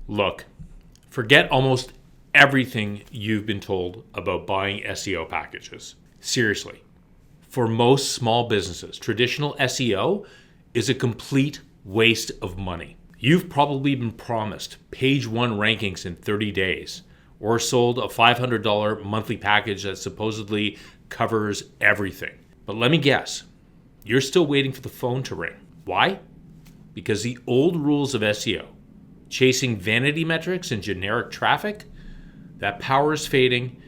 Look, forget almost everything you've been told about buying SEO packages. Seriously, for most small businesses, traditional SEO is a complete waste of money. You've probably been promised page one rankings in 30 days or sold a $500 monthly package that supposedly covers everything. But let me guess, you're still waiting for the phone to ring. Why? Because the old rules of SEO, chasing vanity metrics and generic traffic, that power is fading,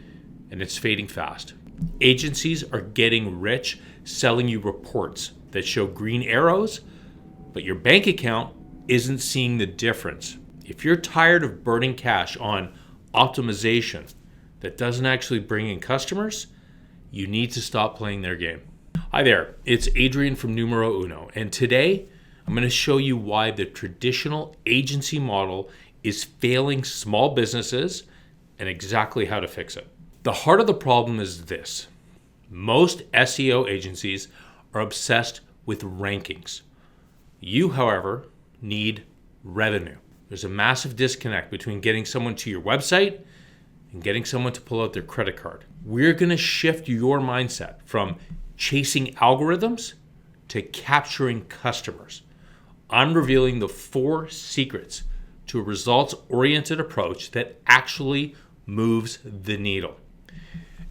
and it's fading fast. Agencies are getting rich selling you reports that show green arrows, but your bank account isn't seeing the difference. If you're tired of burning cash on optimization that doesn't actually bring in customers, you need to stop playing their game. Hi there, it's Adrian from Numero Uno, and today I'm going to show you why the traditional agency model is failing small businesses and exactly how to fix it. The heart of the problem is this. Most SEO agencies are obsessed with rankings. You, however, need revenue. There's a massive disconnect between getting someone to your website and getting someone to pull out their credit card. We're going to shift your mindset from chasing algorithms to capturing customers. I'm revealing the 4 secrets to a results-oriented approach that actually moves the needle.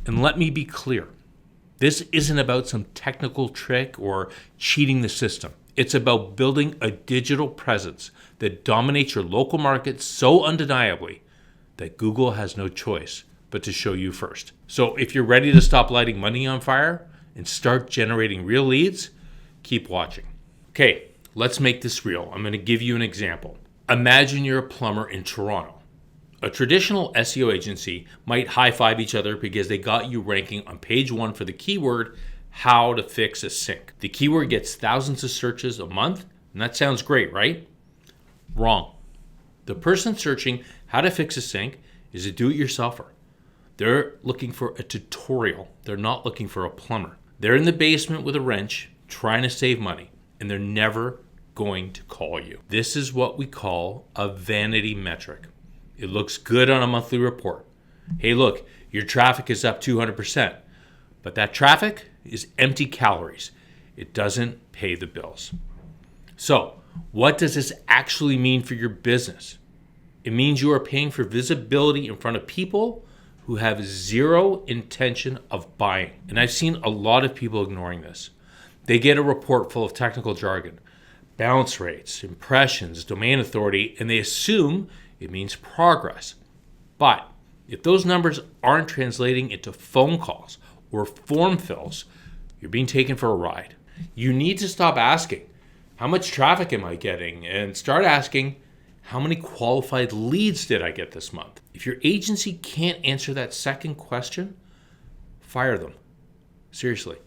And let me be clear, this isn't about some technical trick or cheating the system. It's about building a digital presence that dominates your local market so undeniably that Google has no choice but to show you first. So if you're ready to stop lighting money on fire and start generating real leads, keep watching. Okay, let's make this real. I'm going to give you an example. Imagine you're a plumber in Toronto. A traditional SEO agency might high-five each other because they got you ranking on page 1 for the keyword, how to fix a sink. The keyword gets thousands of searches a month, and that sounds great, right? Wrong. The person searching how to fix a sink is a do-it-yourselfer. They're looking for a tutorial. They're not looking for a plumber. They're in the basement with a wrench trying to save money, and they're never going to call you. This is what we call a vanity metric. It looks good on a monthly report. Hey, look, your traffic is up 200%, but that traffic is empty calories. It doesn't pay the bills. So, what does this actually mean for your business? It means you are paying for visibility in front of people who have zero intention of buying. And I've seen a lot of people ignoring this. They get a report full of technical jargon, bounce rates, impressions, domain authority, and they assume it means progress. But if those numbers aren't translating into phone calls or form fills, you're being taken for a ride. You need to stop asking, how much traffic am I getting? And start asking, how many qualified leads did I get this month? If your agency can't answer that second question, fire them. Seriously.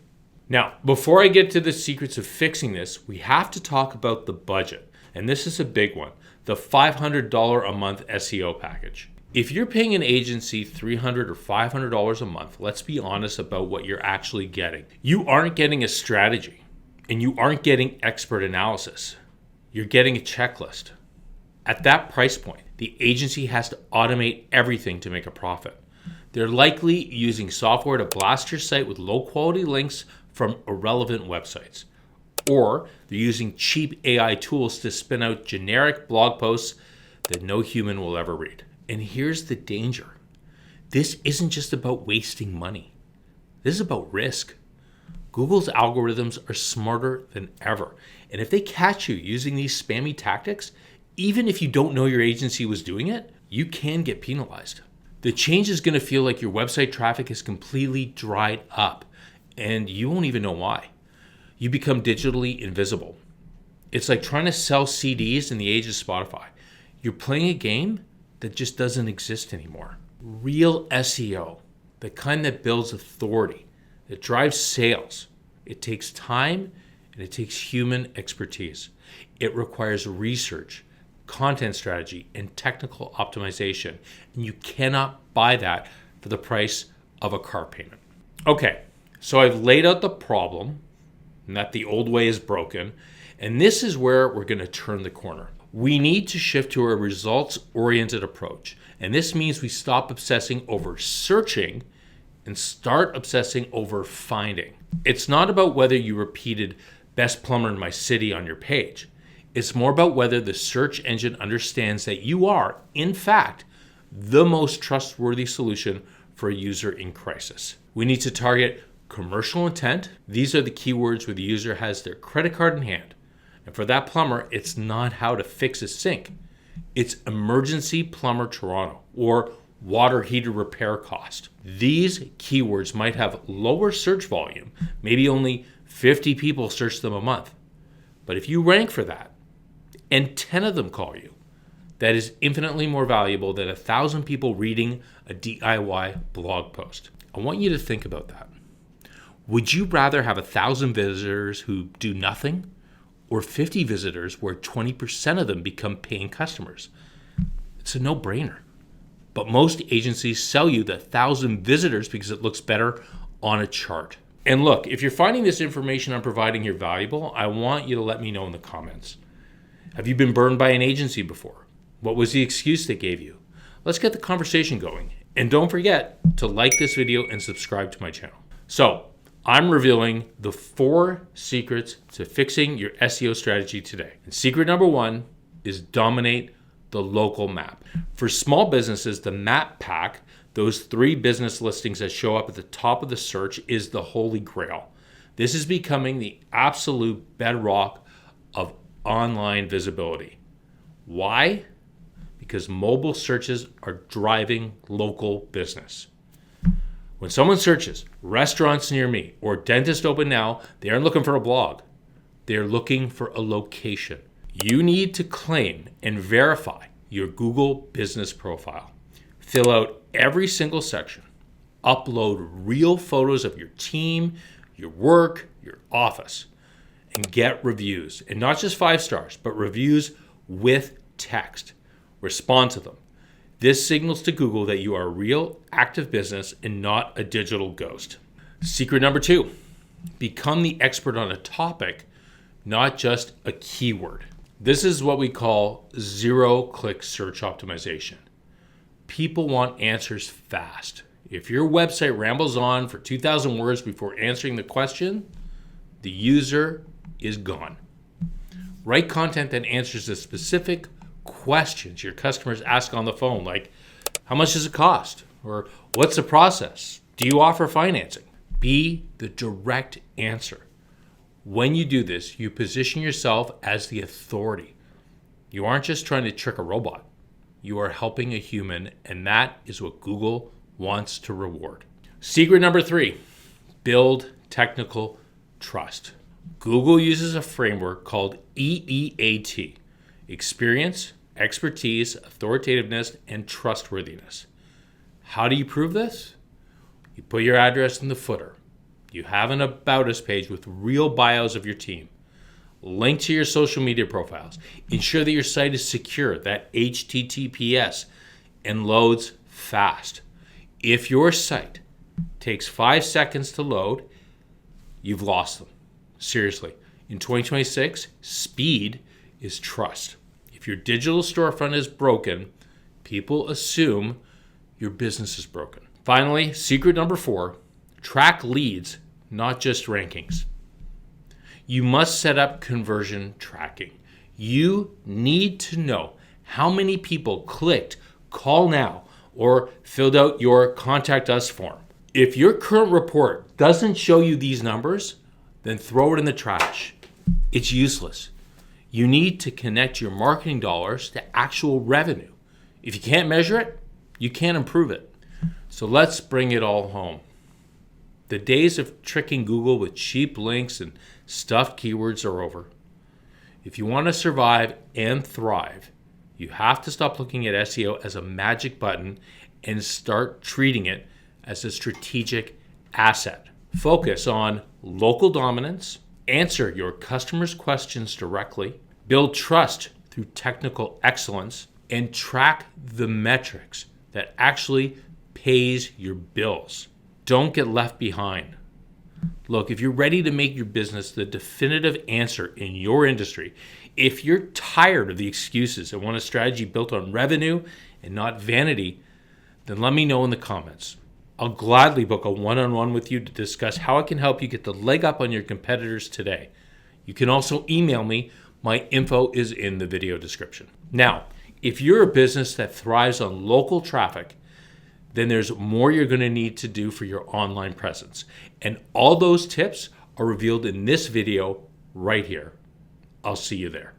Now, before I get to the secrets of fixing this, we have to talk about the budget. And this is a big one, the $500 a month SEO package. If you're paying an agency $300 or $500 a month, let's be honest about what you're actually getting. You aren't getting a strategy, and you aren't getting expert analysis. You're getting a checklist. At that price point, the agency has to automate everything to make a profit. They're likely using software to blast your site with low-quality links from irrelevant websites. Or they're using cheap AI tools to spin out generic blog posts that no human will ever read. And here's the danger. This isn't just about wasting money. This is about risk. Google's algorithms are smarter than ever. And if they catch you using these spammy tactics, even if you don't know your agency was doing it, you can get penalized. The change is going to feel like your website traffic is completely dried up, and you won't even know why. You become digitally invisible. It's like trying to sell CDs in the age of Spotify. You're playing a game that just doesn't exist anymore. Real SEO, the kind that builds authority, that drives sales, it takes time and it takes human expertise. It requires research, content strategy, and technical optimization. And you cannot buy that for the price of a car payment. Okay, so I've laid out the problem and that the old way is broken. And this is where we're going to turn the corner. We need to shift to a results-oriented approach. And this means we stop obsessing over searching and start obsessing over finding. It's not about whether you repeated best plumber in my city on your page. It's more about whether the search engine understands that you are, in fact, the most trustworthy solution for a user in crisis. We need to target commercial intent. These are the keywords where the user has their credit card in hand. And for that plumber, it's not how to fix a sink. It's emergency plumber Toronto or water heater repair cost. These keywords might have lower search volume. Maybe only 50 people search them a month. But if you rank for that and 10 of them call you, that is infinitely more valuable than 1,000 people reading a DIY blog post. I want you to think about that. Would you rather have 1,000 visitors who do nothing or 50 visitors where 20% of them become paying customers? It's a no-brainer. But most agencies sell you the 1,000 visitors because it looks better on a chart. And look, if you're finding this information I'm providing here valuable, I want you to let me know in the comments. Have you been burned by an agency before? What was the excuse they gave you? Let's get the conversation going. And don't forget to like this video and subscribe to my channel. So, I'm revealing the 4 secrets to fixing your SEO strategy today. And secret number 1 is dominate the local map. For small businesses, the map pack, those 3 business listings that show up at the top of the search, is the holy grail. This is becoming the absolute bedrock of online visibility. Why? Because mobile searches are driving local business. When someone searches restaurants near me or dentist open now, they aren't looking for a blog. They're looking for a location. You need to claim and verify your Google business profile. Fill out every single section. Upload real photos of your team, your work, your office, and get reviews. And not just 5 stars, but reviews with text. Respond to them. This signals to Google that you are a real, active business and not a digital ghost. Secret number 2, become the expert on a topic, not just a keyword. This is what we call zero-click search optimization. People want answers fast. If your website rambles on for 2,000 words before answering the question, the user is gone. Write content that answers the specific questions your customers ask on the phone, like how much does it cost? Or what's the process? Do you offer financing? Be the direct answer. When you do this, you position yourself as the authority. You aren't just trying to trick a robot. You are helping a human, and that is what Google wants to reward. Secret number 3, build technical trust. Google uses a framework called EEAT: experience, expertise, authoritativeness, and trustworthiness. How do you prove this? You put your address in the footer. You have an About Us page with real bios of your team. Link to your social media profiles. Ensure that your site is secure, that HTTPS, and loads fast. If your site takes 5 seconds to load, you've lost them. Seriously. In 2026, speed is trust. If your digital storefront is broken, people assume your business is broken. Finally, secret number 4, track leads, not just rankings. You must set up conversion tracking. You need to know how many people clicked call now or filled out your contact us form. If your current report doesn't show you these numbers, then throw it in the trash. It's useless. You need to connect your marketing dollars to actual revenue. If you can't measure it, you can't improve it. So let's bring it all home. The days of tricking Google with cheap links and stuffed keywords are over. If you want to survive and thrive, you have to stop looking at SEO as a magic button and start treating it as a strategic asset. Focus on local dominance, answer your customers' questions directly, build trust through technical excellence, and track the metrics that actually pays your bills. Don't get left behind. Look, if you're ready to make your business the definitive answer in your industry, if you're tired of the excuses and want a strategy built on revenue and not vanity, then let me know in the comments. I'll gladly book a one-on-one with you to discuss how I can help you get the leg up on your competitors today. You can also email me. My info is in the video description. Now, if you're a business that thrives on local traffic, then there's more you're going to need to do for your online presence. And all those tips are revealed in this video right here. I'll see you there.